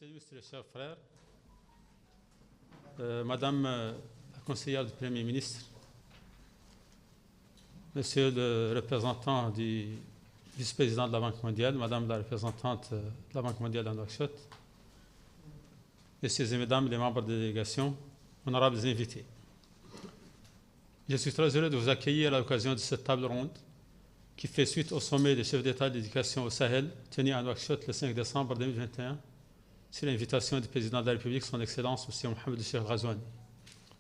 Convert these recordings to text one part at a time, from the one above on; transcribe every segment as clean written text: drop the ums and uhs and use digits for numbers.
Monsieur le ministre, chers frères, Madame la conseillère du Premier ministre, Monsieur le représentant du vice-président de la Banque mondiale, Madame la représentante de la Banque mondiale à Nouakchott, Messieurs et Mesdames les membres de la délégation, honorables invités. Je suis très heureux de vous accueillir à l'occasion de cette table ronde qui fait suite au sommet des chefs d'État d'éducation au Sahel tenu à Nouakchott le 5 décembre 2021 sur l'invitation du président de la République, son Excellence M. Mohamed Cheikh Ghazouani,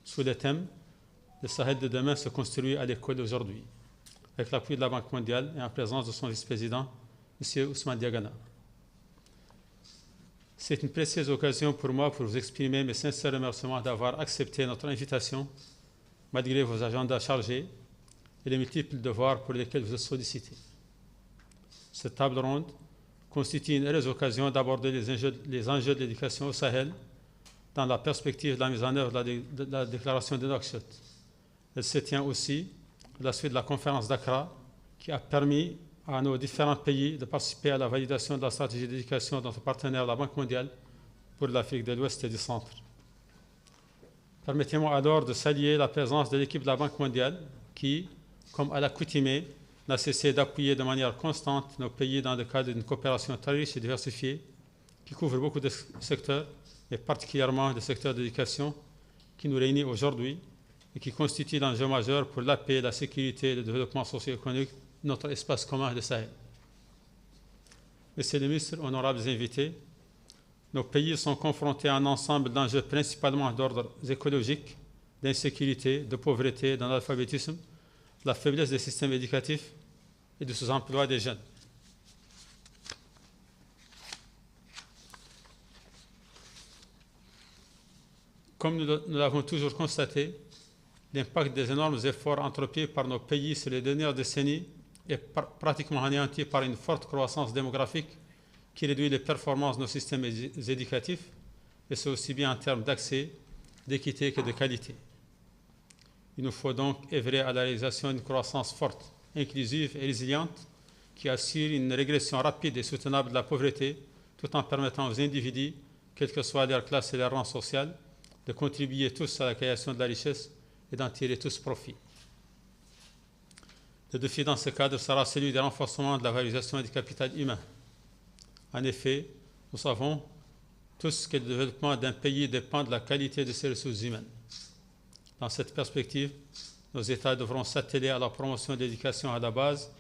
sous le thème « Le Sahel de demain se construit à l'école d'aujourd'hui », avec l'appui de la Banque mondiale et en présence de son vice-président, M. Ousmane Diagana. C'est une précieuse occasion pour moi pour vous exprimer mes sincères remerciements d'avoir accepté notre invitation, malgré vos agendas chargés et les multiples devoirs pour lesquels vous êtes sollicités. Cette table ronde constitue une heureuse occasion d'aborder les enjeux de l'éducation au Sahel dans la perspective de la mise en œuvre de la déclaration de Nouakchott. Elle se tient aussi à la suite de la conférence d'Accra qui a permis à nos différents pays de participer à la validation de la stratégie d'éducation de notre partenaire, la Banque mondiale, pour l'Afrique de l'Ouest et du Centre. Permettez-moi alors de saluer la présence de l'équipe de la Banque mondiale qui, comme à l'accoutumée, n'a cessé d'appuyer de manière constante nos pays dans le cadre d'une coopération très riche et diversifiée qui couvre beaucoup de secteurs, et particulièrement le secteur de l'éducation qui nous réunit aujourd'hui et qui constitue l'enjeu majeur pour la paix, la sécurité et le développement socio-économique de notre espace commun de Sahel. Messieurs les ministres, honorables invités, nos pays sont confrontés à un ensemble d'enjeux principalement d'ordre écologique, d'insécurité, de pauvreté, d'analphabétisme, la faiblesse des systèmes éducatifs et du sous-emploi des jeunes. Comme nous l'avons toujours constaté, l'impact des énormes efforts entrepris par nos pays sur les dernières décennies est pratiquement anéanti par une forte croissance démographique qui réduit les performances de nos systèmes éducatifs, et c'est aussi bien en termes d'accès, d'équité que de qualité. Il nous faut donc œuvrer à la réalisation d'une croissance forte, inclusive et résiliente qui assure une régression rapide et soutenable de la pauvreté tout en permettant aux individus, quelle que soit leur classe et leur rang social, de contribuer tous à la création de la richesse et d'en tirer tous profit. Le défi dans ce cadre sera celui du renforcement de la valorisation du capital humain. En effet, nous savons tous que le développement d'un pays dépend de la qualité de ses ressources humaines. Dans cette perspective, nos États devront s'atteler à la promotion de l'éducation à la base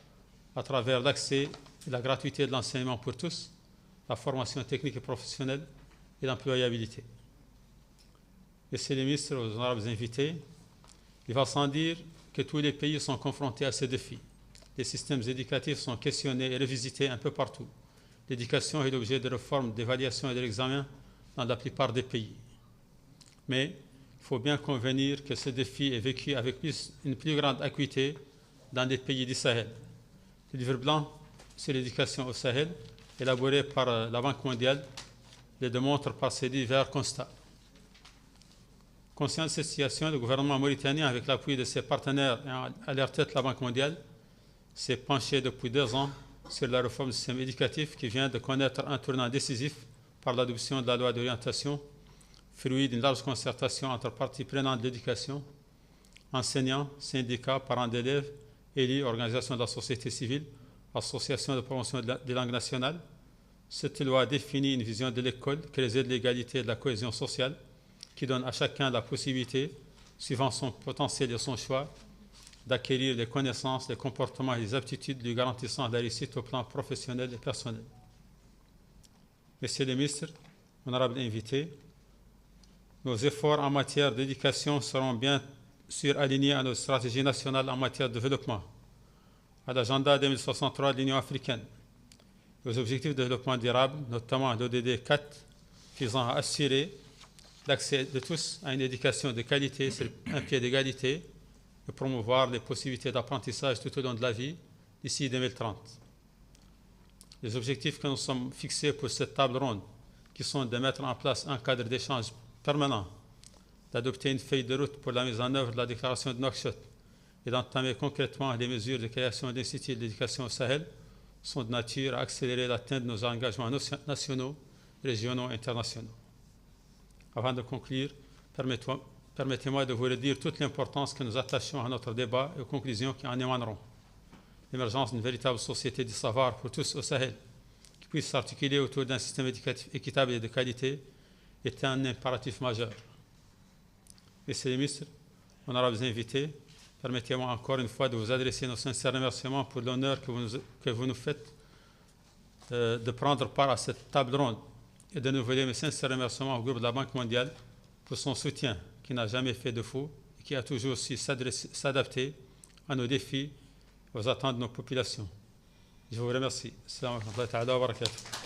à travers l'accès et la gratuité de l'enseignement pour tous, la formation technique et professionnelle et l'employabilité. Messieurs les ministres, aux honorables invités, il va sans dire que tous les pays sont confrontés à ces défis. Les systèmes éducatifs sont questionnés et revisités un peu partout. L'éducation est l'objet de réformes, d'évaluation et de l'examen dans la plupart des pays. Mais il faut bien convenir que ce défi est vécu avec une plus grande acuité dans les pays du Sahel. Le livre blanc sur l'éducation au Sahel, élaboré par la Banque mondiale, le démontre par ses divers constats. Conscient de cette situation, le gouvernement mauritanien, avec l'appui de ses partenaires et à leur tête la Banque mondiale, s'est penché depuis 2 ans sur la réforme du système éducatif qui vient de connaître un tournant décisif par l'adoption de la loi d'orientation, fruit d'une large concertation entre parties prenantes de l'éducation, enseignants, syndicats, parents d'élèves, élus, organisations de la société civile, associations de promotion des langues nationales. Cette loi définit une vision de l'école qui réside l'égalité et de la cohésion sociale, qui donne à chacun la possibilité, suivant son potentiel et son choix, d'acquérir les connaissances, les comportements et les aptitudes lui garantissant la réussite au plan professionnel et personnel. Messieurs les ministres, honorables invités, nos efforts en matière d'éducation seront bien sûr alignés à nos stratégies nationales en matière de développement, à l'agenda 2063 de l'Union africaine, aux objectifs de développement durable, notamment l'ODD 4, visant à assurer l'accès de tous à une éducation de qualité sur un pied d'égalité et promouvoir les possibilités d'apprentissage tout au long de la vie d'ici 2030. Les objectifs que nous sommes fixés pour cette table ronde, qui sont de mettre en place un cadre d'échange permanent, d'adopter une feuille de route pour la mise en œuvre de la déclaration de Nouakchott et d'entamer concrètement les mesures de création d'instituts d'éducation au Sahel, sont de nature à accélérer l'atteinte de nos engagements nationaux régionaux et internationaux. Avant de conclure, permettez-moi de vous redire toute l'importance que nous attachons à notre débat et aux conclusions qui en émaneront. L'émergence d'une véritable société du savoir pour tous au Sahel, qui puisse s'articuler autour d'un système éducatif équitable et de qualité, est un impératif majeur. Messieurs les ministres, honorables invités, permettez-moi encore une fois de vous adresser nos sincères remerciements pour l'honneur que vous nous faites de prendre part à cette table ronde et de renouveler mes sincères remerciements au groupe de la Banque mondiale pour son soutien qui n'a jamais fait défaut et qui a toujours su s'adapter à nos défis et aux attentes de nos populations. Je vous remercie. Assalamu alaikum wa rahmatullahi wa barakatuh.